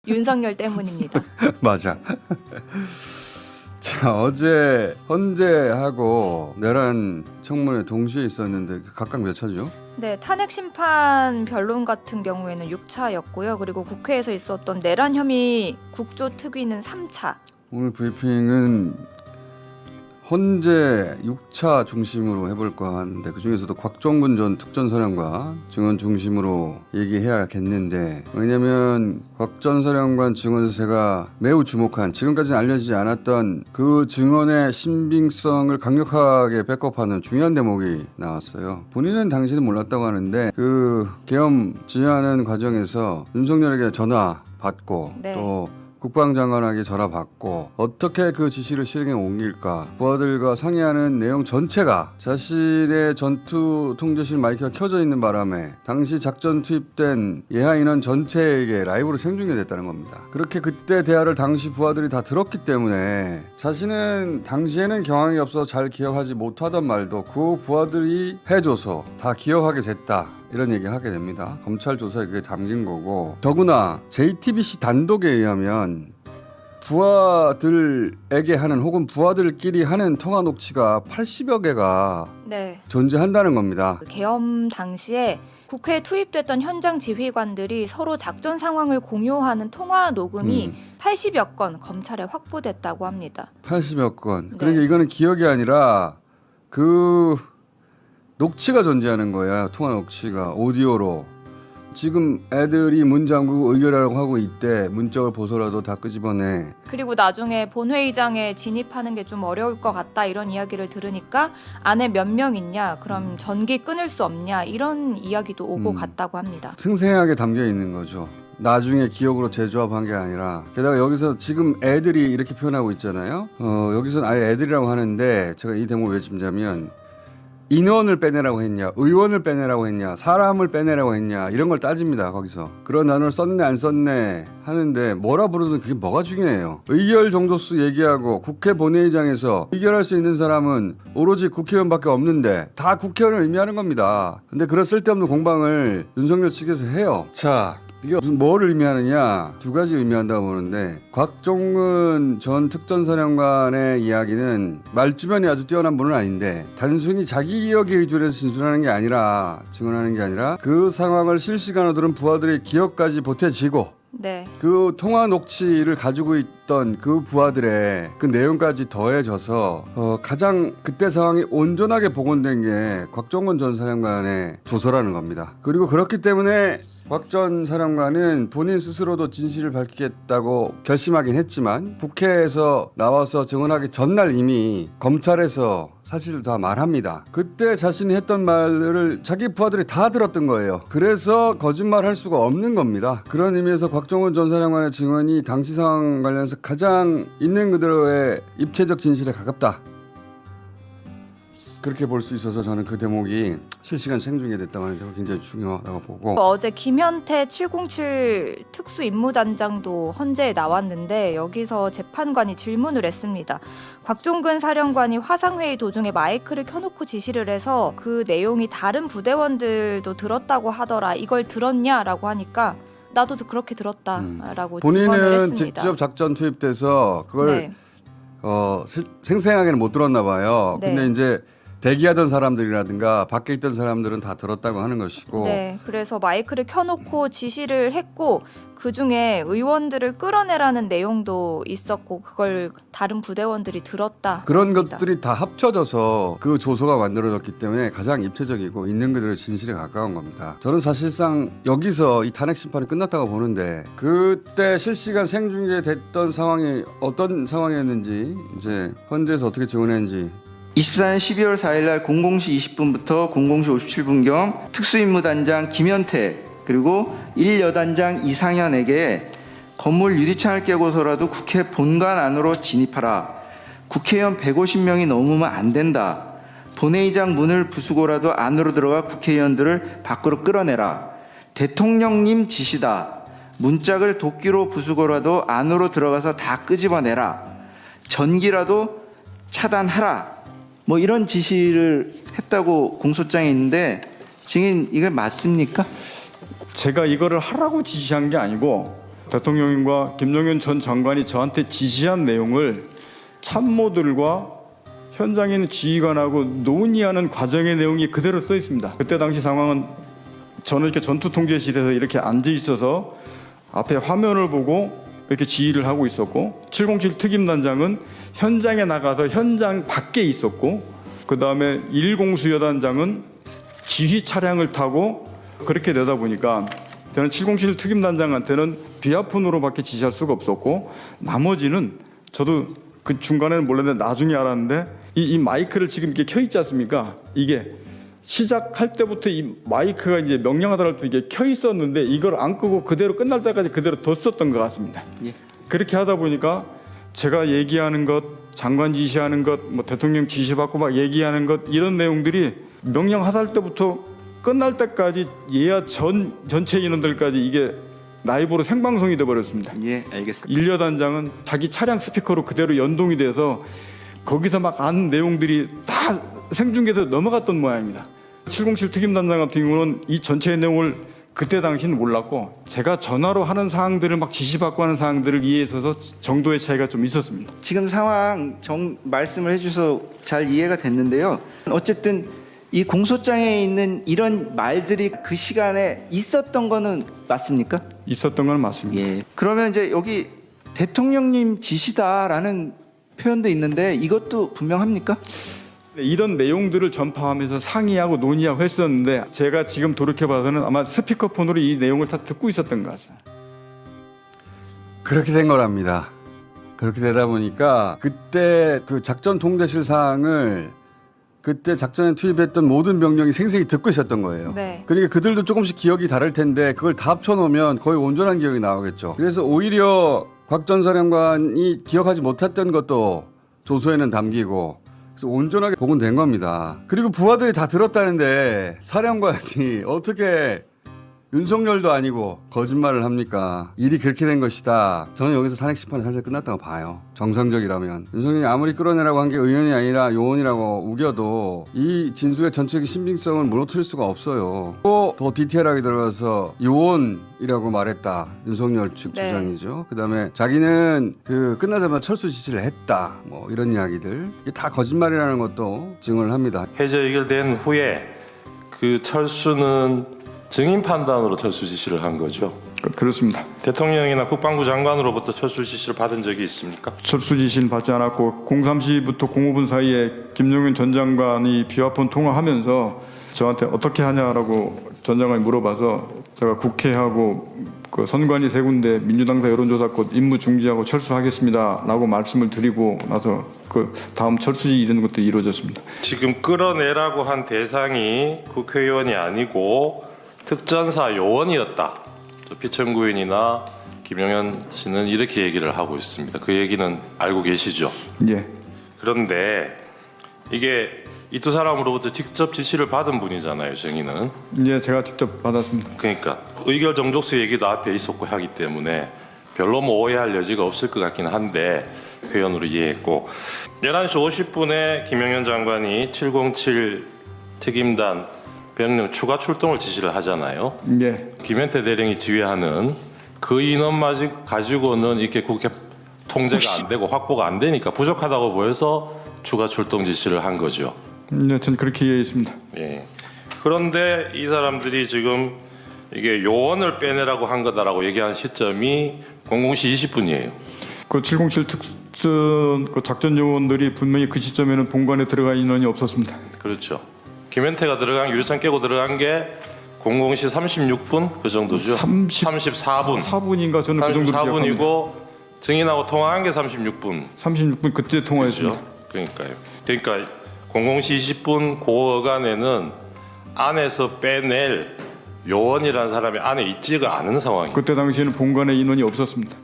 윤석열 때문입니다. 맞아. 자, 어제 헌재하고 내란 청문회 동시에 있었는데 각각 몇 차죠? 네, 탄핵 심판 변론 같은 경우에는 6차였고요. 그리고 국회에서 있었던 내란 혐의 국조특위는 3차. 오늘 브리핑은 헌재 6차 중심으로 해볼까 하는데 그중에서도 곽종근 전 특전사령관 증언 중심으로 얘기해야겠는데, 왜냐하면 곽 전 사령관 증언에서 제가 매우 주목한, 지금까지는 알려지지 않았던 그 증언의 신빙성을 강력하게 백업하는 중요한 대목이 나왔어요. 본인은 당시는 몰랐다고 하는데 그 계엄 지휘하는 과정에서 윤석열에게 전화 받고 네. 또 국방장관에게 전화 받고 어떻게 그 지시를 실행에 옮길까 부하들과 상의하는 내용 전체가 자신의 전투 통제실 마이크가 켜져 있는 바람에 당시 작전 투입된 예하 인원 전체에게 라이브로 생중계됐다는 겁니다. 그렇게 그때 대화를 당시 부하들이 다 들었기 때문에 자신은 당시에는 경황이 없어서 잘 기억하지 못하던 말도 그 부하들이 해줘서 다 기억하게 됐다, 이런 얘기 하게 됩니다. 검찰 조사에 그게 담긴 거고, 더구나 JTBC 단독에 의하면 부하들에게 하는 혹은 부하들끼리 하는 통화 녹취가 80여 개가 네. 존재한다는 겁니다. 그 계엄 당시에 국회에 투입됐던 현장 지휘관들이 서로 작전 상황을 공유하는 통화 녹음이 80여 건 검찰에 확보됐다고 합니다. 80여 건. 네. 그러니까 이거는 기억이 아니라 그 녹취가 존재하는 거야. 통화 녹취가 오디오로. 지금 애들이 문 잠그고 의결하라고 하고 있대. 문짝을 보서라도 다 끄집어내. 그리고 나중에 본회의장에 진입하는 게 좀 어려울 것 같다, 이런 이야기를 들으니까 안에 몇 명 있냐, 그럼 전기 끊을 수 없냐, 이런 이야기도 오고 갔다고 합니다. 생생하게 담겨 있는 거죠. 나중에 기억으로 재조합한 게 아니라. 게다가 여기서 지금 애들이 이렇게 표현하고 있잖아요. 여기서는 아예 애들이라고 하는데 제가 이 대목을 왜 짚냐면, 인원을 빼내라고 했냐, 의원을 빼내라고 했냐, 사람을 빼내라고 했냐, 이런 걸 따집니다. 거기서 그런 단어를 썼네 안 썼네 하는데 뭐라 부르든 그게 뭐가 중요해요. 의결 정도수 얘기하고 국회 본회의장에서 의결할 수 있는 사람은 오로지 국회의원밖에 없는데 다 국회의원을 의미하는 겁니다. 근데 그런 쓸데없는 공방을 윤석열 측에서 해요. 자, 이게 무슨 뭐를 의미하느냐, 두 가지 의미한다고 보는데, 곽종근 전 특전사령관의 이야기는 말주변이 아주 뛰어난 분은 아닌데 단순히 자기 기억에 의존해서 진술하는 게 아니라, 증언하는 게 아니라 그 상황을 실시간으로 들은 부하들의 기억까지 보태지고 네. 그 통화 녹취를 가지고 있던 그 부하들의 그 내용까지 더해져서 가장 그때 상황이 온전하게 복원된 게 곽종근 전 사령관의 조서라는 겁니다. 그리고 그렇기 때문에 곽 전 사령관은 본인 스스로도 진실을 밝히겠다고 결심하긴 했지만 국회에서 나와서 증언하기 전날 이미 검찰에서 사실을 다 말합니다. 그때 자신이 했던 말을 자기 부하들이 다 들었던 거예요. 그래서 거짓말할 수가 없는 겁니다. 그런 의미에서 곽종근 전 사령관의 증언이 당시 상황 관련해서 가장 있는 그대로의 입체적 진실에 가깝다, 그렇게 볼 수 있어서 저는 그 대목이 실시간 생중계됐다고 하는 점이 굉장히 중요하다고 보고, 어제 김현태 707 특수임무단장도 헌재에 나왔는데 여기서 재판관이 질문을 했습니다. 곽종근 사령관이 화상회의 도중에 마이크를 켜놓고 지시를 해서 그 내용이 다른 부대원들도 들었다고 하더라, 이걸 들었냐라고 하니까 나도 그렇게 들었다라고 증언을 본인은 했습니다. 직접 작전 투입돼서 그걸 네. 생생하게는 못 들었나 봐요. 네. 근데 이제 대기하던 사람들이라든가 밖에 있던 사람들은 다 들었다고 하는 것이고, 네, 그래서 마이크를 켜놓고 지시를 했고 그 중에 의원들을 끌어내라는 내용도 있었고 그걸 다른 부대원들이 들었다. 그런 합니다. 것들이 다 합쳐져서 그 조서가 만들어졌기 때문에 가장 입체적이고 있는 그대로 진실에 가까운 겁니다. 저는 사실상 여기서 이 탄핵 심판이 끝났다고 보는데, 그때 실시간 생중계됐던 상황이 어떤 상황이었는지, 이제 헌재에서 어떻게 증언했는지 24년 12월 4일 날 00시 20분부터 00시 57분경 특수임무단장 김현태 그리고 1여단장 이상현에게 건물 유리창을 깨고서라도 국회 본관 안으로 진입하라. 국회의원 150명이 넘으면 안 된다. 본회의장 문을 부수고라도 안으로 들어가 국회의원들을 밖으로 끌어내라. 대통령님 지시다. 문짝을 도끼로 부수고라도 안으로 들어가서 다 끄집어내라. 전기라도 차단하라. 뭐 이런 지시를 했다고 공소장에 있는데 증인 이게 맞습니까? 제가 이거를 하라고 지시한 게 아니고 대통령님과 김용현 전 장관이 저한테 지시한 내용을 참모들과 현장에 있는 지휘관하고 논의하는 과정의 내용이 그대로 써 있습니다. 그때 당시 상황은 저는 이렇게 전투통제실에서 이렇게 앉아 있어서 앞에 화면을 보고 이렇게 지휘를 하고 있었고, 707 특임단장은 현장에 나가서 현장 밖에 있었고, 그 다음에 1공수 여단장은 지휘 차량을 타고, 그렇게 되다 보니까 저는 707 특임단장한테는 비아폰으로밖에 지시할 수가 없었고, 나머지는 저도 그 중간에는 몰랐는데 나중에 알았는데 이 마이크를 지금 이렇게 켜 있지 않습니까? 이게 시작할 때부터 이 마이크가 이제 명령하더라도 이게 켜 있었는데 이걸 안 끄고 그대로 끝날 때까지 그대로 뒀었던 것 같습니다. 예. 그렇게 하다 보니까 제가 얘기하는 것, 장관 지시하는 것, 뭐 대통령 지시받고 막 얘기하는 것, 이런 내용들이 명령하달 때부터 끝날 때까지 예하 전체 인원들까지 이게 라이브로 생방송이 돼 버렸습니다. 예, 알겠습니다. 1여단장은 자기 차량 스피커로 그대로 연동이 돼서 거기서 막 아는 내용들이 다 생중계에서 넘어갔던 모양입니다. 707 특임단장 같은 경우는 이 전체의 내용을 그때 당시는 몰랐고, 제가 전화로 하는 사항들을 막 지시받고 하는 사항들을 이해해 있어서 정도의 차이가 좀 있었습니다. 지금 상황 말씀을 해주셔서 잘 이해가 됐는데요. 어쨌든 이 공소장에 있는 이런 말들이 그 시간에 있었던 거는 맞습니까? 있었던 건 맞습니다. 예. 그러면 이제 여기 대통령님 지시다라는 표현도 있는데 이것도 분명합니까? 이런 내용들을 전파하면서 상의하고 논의하고 했었는데, 제가 지금 돌이켜봐서는 아마 스피커폰으로 이 내용을 다 듣고 있었던 것 같습니다. 그렇게 된 거랍니다. 그렇게 되다 보니까 그때 그 작전 통제실 사항을 그때 작전에 투입했던 모든 병력이 생생히 듣고 있었던 거예요. 네. 그러니까 그들도 조금씩 기억이 다를 텐데 그걸 다 합쳐놓으면 거의 온전한 기억이 나오겠죠. 그래서 오히려 곽 전 사령관이 기억하지 못했던 것도 조서에는 담기고, 그래서 온전하게 복원된 겁니다. 그리고 부하들이 다 들었다는데 사령관이 어떻게 윤석열도 아니고 거짓말을 합니까? 일이 그렇게 된 것이다. 저는 여기서 탄핵 심판이 사실 끝났다고 봐요. 정상적이라면. 윤석열이 아무리 끌어내라고 한 게 의원이 아니라 요원이라고 우겨도 이 진술의 전체적인 신빙성을 무너뜨릴 수가 없어요. 또 더 디테일하게 들어가서 요원이라고 말했다. 윤석열 측 네. 주장이죠. 그다음에 자기는 그 끝나자마자 철수 지시를 했다. 뭐 이런 이야기들. 이게 다 거짓말이라는 것도 증언을 합니다. 해제 의결된 후에 그 철수는 증인 판단으로 철수 지시를 한 거죠. 그렇습니다. 대통령이나 국방부 장관으로부터 철수 지시를 받은 적이 있습니까? 철수 지시는 받지 않았고, 03시부터 05분 사이에 김용현 전 장관이 비화폰 통화하면서 저한테 어떻게 하냐라고 전 장관이 물어봐서 제가 국회하고 그 선관위 세 군데 민주당사 여론조사권 임무 중지하고 철수하겠습니다라고 말씀을 드리고 나서 그 다음 철수지 이런 것도 이루어졌습니다. 지금 끌어내라고 한 대상이 국회의원이 아니고 특전사 요원이었다. 피천구인이나 김용현 씨는 이렇게 얘기를 하고 있습니다. 그 얘기는 알고 계시죠? 예. 그런데 이게 이 두 사람으로부터 직접 지시를 받은 분이잖아요, 정의는. 예, 제가 직접 받았습니다. 그러니까 의결 정족수 얘기도 앞에 있었고 하기 때문에 별로 뭐 오해할 여지가 없을 것 같긴 한데 회원으로 이해했고, 11시 50분에 김용현 장관이 707 특임단 병력 추가 출동을 지시를 하잖아요. 예. 김현태 대령이 지휘하는 그 인원만 가지고는 이렇게 국회 통제가 안 되고 확보가 안 되니까 부족하다고 보여서 추가 출동 지시를 한 거죠. 네, 전 그렇게 이해했습니다. 예. 그런데 이 사람들이 지금 이게 요원을 빼내라고 한 거다라고 얘기한 시점이 00시 20분이에요. 그 707 특전 그 작전 요원들이 분명히 그 시점에는 본관에 들어가 인원이 없었습니다. 그렇죠. 김현태가 들어간 유리창 깨고 들어간 게 00시 36분 그 정도죠. 34분. 4분인가 저는 그 정도 34분이고 증인하고 통화한 게 36분. 36분 그때 통화했습니다. 그러니까요. 그러니까 00시 20분 그 어간에는 안에서 빼낼 요원이라는 사람이 안에 있지가 않은 상황이에요. 그때 당시에는 본관에 인원이 없었습니다.